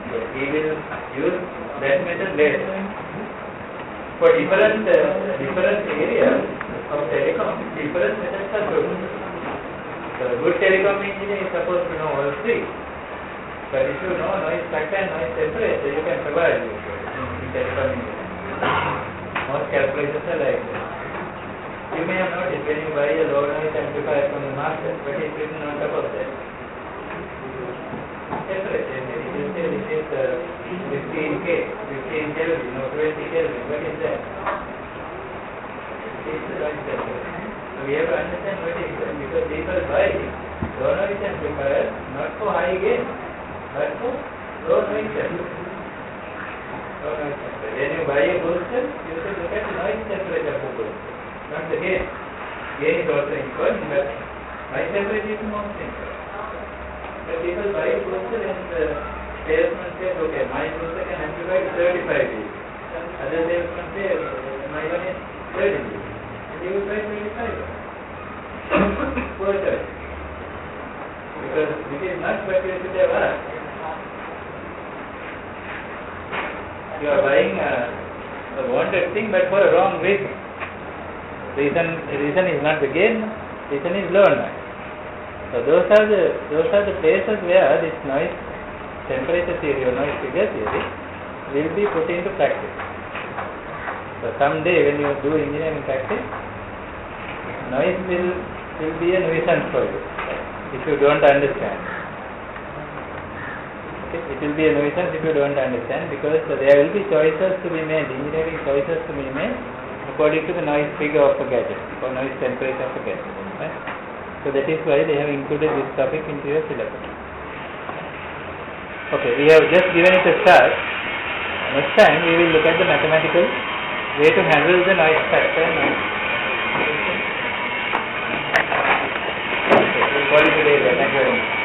So we will use that method later. For different areas of telecom, different methods are good. So a good telecom engineer is supposed to know all three. But if you know noise factor and noise temperature, you can provide in telecom engineering. Most calculations are like that. You may have noticed when you buy a low noise amplifier from the market, but it's written on top of that. Temperature, you will say this is 15 Kelvin, or 20 Kelvin. What is that? It's the noise temperature. So we have to understand what is that, because people buy low noise amplifiers not for high gain, but for low noise temperature. When you buy a booster, you should look at the noise temperature of the booster, not the gain. Gain is also important, but noise temperature is more important. But people buy a booster and the salesman says, okay, my booster can amplify 35 dB. Other salesman says, my one is 30 dB. And you will buy 25. Poor choice. Because this is not what you should have asked. You are buying a wanted thing, but for a wrong reason. Reason is not the gain, reason is low noise. So those are the places where this noise temperature theory or noise figure theory will be put into practice. So someday when you do engineering practice, noise will be a nuisance for you. if you don't understand. Okay, it will be a nuisance if you don't understand, because there will be choices to be made, engineering choices to be made according to the noise figure of a gadget or noise temperature of a gadget. Right? So that is why they have included this topic into your syllabus. Okay, we have just given it a start. Next time we will look at the mathematical way to handle the noise factor. Okay, we'll call it a day. Thank you very much.